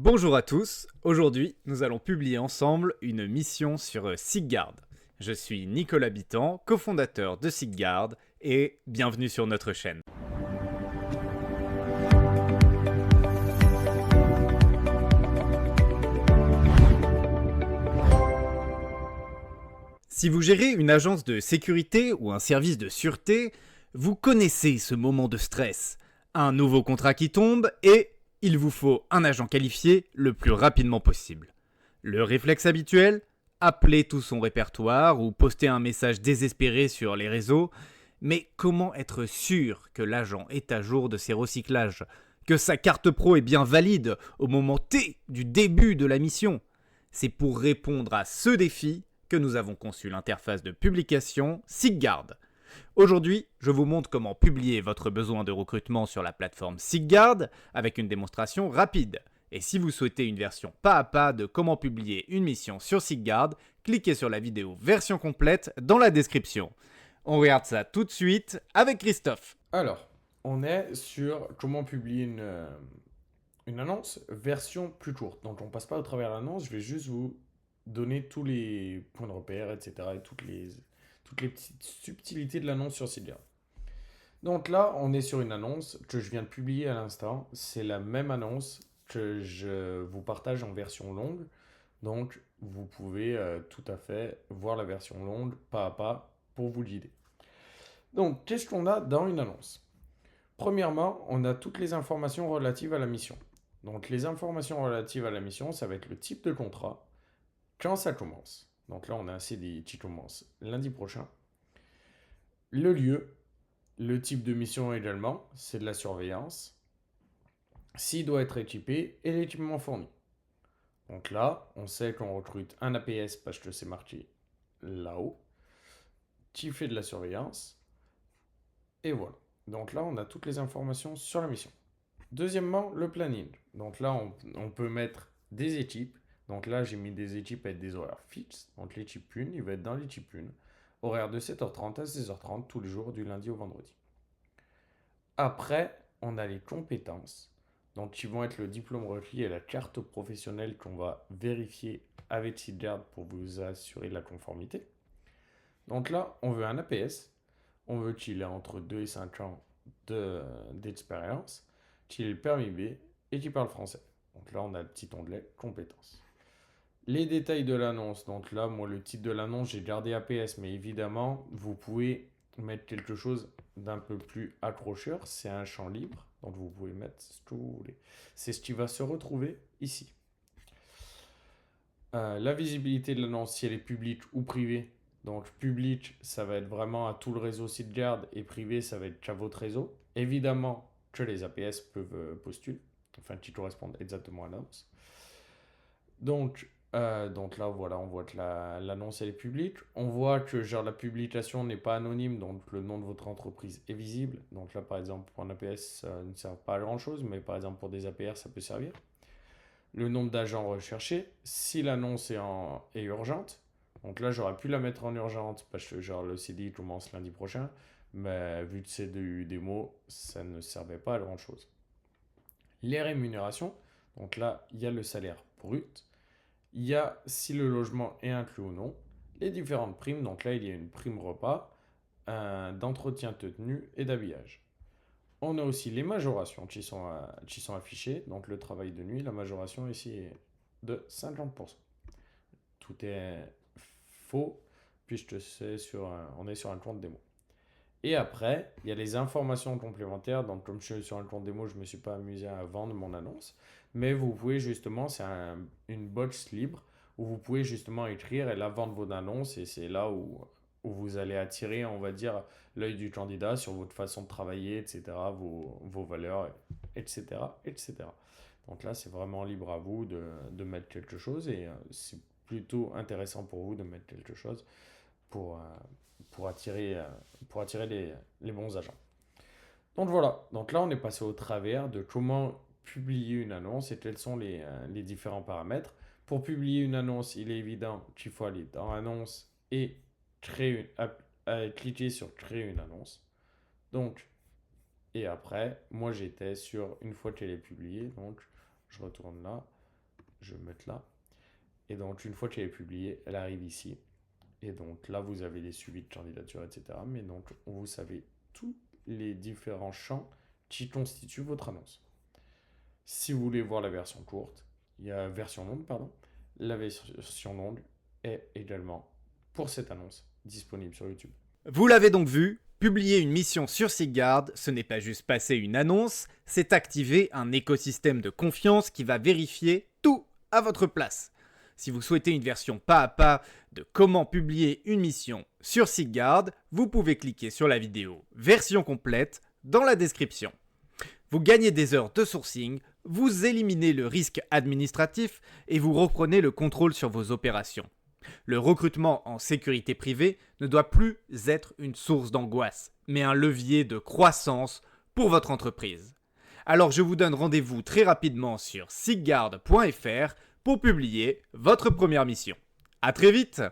Bonjour à tous, aujourd'hui nous allons publier ensemble une mission sur SigGuard. Je suis Nicolas Bitan, cofondateur de SigGuard et bienvenue sur notre chaîne. Si vous gérez une agence de sécurité ou un service de sûreté, vous connaissez ce moment de stress. Un nouveau contrat qui tombe et il vous faut un agent qualifié le plus rapidement possible. Le réflexe habituel, appeler tout son répertoire ou poster un message désespéré sur les réseaux, mais comment être sûr que l'agent est à jour de ses recyclages, que sa carte pro est bien valide au moment T du début de la mission? C'est pour répondre à ce défi que nous avons conçu l'interface de publication SigGuard. Aujourd'hui, je vous montre comment publier votre besoin de recrutement sur la plateforme SigGuard avec une démonstration rapide. Et si vous souhaitez une version pas à pas de comment publier une mission sur SigGuard, cliquez sur la vidéo version complète dans la description. On regarde ça tout de suite avec Christophe. Alors, on est sur comment publier une annonce version plus courte. Donc, on passe pas au travers de l'annonce, je vais juste vous donner tous les points de repère, etc. et toutes les petites subtilités de l'annonce sur SiteGuard. Donc là, on est sur une annonce que je viens de publier à l'instant. C'est la même annonce que je vous partage en version longue. Donc, vous pouvez tout à fait voir la version longue pas à pas pour vous guider. Donc, qu'est-ce qu'on a dans une annonce? Premièrement, on a toutes les informations relatives à la mission. Donc, les informations relatives à la mission, ça va être le type de contrat, quand ça commence. Donc là, on a un CDI qui commence lundi prochain. Le lieu, le type de mission également, c'est de la surveillance. S'il doit être équipé et l'équipement fourni. Donc là, on sait qu'on recrute un APS parce que c'est marqué là-haut, qui fait de la surveillance. Et voilà. Donc là, on a toutes les informations sur la mission. Deuxièmement, le planning. Donc là, on peut mettre des équipes. Donc là, j'ai mis des équipes avec des horaires fixes. Donc l'équipe 1, il va être dans l'équipe 1. Horaire de 7h30 à 16h30 tous les jours du lundi au vendredi. Après, on a les compétences. Donc qui vont être le diplôme requis et la carte professionnelle qu'on va vérifier avec SiteGuard pour vous assurer de la conformité. Donc là, on veut un APS. On veut qu'il ait entre 2 et 5 ans d'expérience, qu'il ait le permis B et qu'il parle français. Donc là, on a le petit onglet compétences. Les détails de l'annonce. Donc là, moi, le titre de l'annonce, j'ai gardé APS, mais évidemment, vous pouvez mettre quelque chose d'un peu plus accrocheur. C'est un champ libre, donc vous pouvez mettre ce que vous voulez. C'est ce qui va se retrouver ici. La visibilité de l'annonce, si elle est publique ou privée. Donc public, ça va être vraiment à tout le réseau SiteGuard et privé, ça va être qu'à votre réseau. Évidemment que les APS peuvent postuler, enfin qui correspondent exactement à l'annonce. Donc là, voilà, on voit que l'annonce elle est publique. On voit que genre la publication n'est pas anonyme, donc le nom de votre entreprise est visible. Donc là, par exemple, pour un APS, ça ne sert pas à grand chose, mais par exemple pour des APR, ça peut servir. Le nombre d'agents recherchés, si l'annonce est urgente. Donc là, j'aurais pu la mettre en urgente parce que genre le CDI commence lundi prochain, mais vu que c'est du démo, ça ne servait pas à grand chose. Les rémunérations, donc là, il y a le salaire brut, il y a si le logement est inclus ou non, les différentes primes, donc là, il y a une prime repas, d'entretien de tenue et d'habillage. On a aussi les majorations qui sont affichées. Donc le travail de nuit, la majoration ici est de 50%. Tout est faux puisque on est sur un compte démo. Et après, il y a les informations complémentaires. Donc comme je suis sur un compte démo, je ne me suis pas amusé à vendre mon annonce. Mais vous pouvez justement, c'est une box libre où vous pouvez justement écrire et la vendre vos annonces. Et c'est là où vous allez attirer, on va dire, l'œil du candidat sur votre façon de travailler, etc., vos valeurs, etc., etc. Donc là, c'est vraiment libre à vous de mettre quelque chose et c'est plutôt intéressant pour vous de mettre quelque chose pour, euh, pour attirer, euh, pour attirer les bons agents. Donc voilà, donc là, on est passé au travers de comment publier une annonce et quels sont les différents paramètres. Pour publier une annonce, il est évident qu'il faut aller dans Annonce et cliquer sur Créer une annonce. Donc, et après, moi j'étais sur une fois qu'elle est publiée, donc je retourne là. je vais mettre là. Et donc, une fois qu'elle est publiée, elle arrive ici. Et donc là, vous avez les suivis de candidature, etc. Mais donc, vous savez tous les différents champs qui constituent votre annonce. Si vous voulez voir la version courte, il y a version longue, pardon. La version longue est également, pour cette annonce, disponible sur YouTube. Vous l'avez donc vu, publier une mission sur SeekGuard, ce n'est pas juste passer une annonce, c'est activer un écosystème de confiance qui va vérifier tout à votre place. Si vous souhaitez une version pas à pas de comment publier une mission sur SeekGuard, vous pouvez cliquer sur la vidéo version complète dans la description. Vous gagnez des heures de sourcing, vous éliminez le risque administratif et vous reprenez le contrôle sur vos opérations. Le recrutement en sécurité privée ne doit plus être une source d'angoisse, mais un levier de croissance pour votre entreprise. Alors je vous donne rendez-vous très rapidement sur seekguard.fr pour publier votre première mission. À très vite!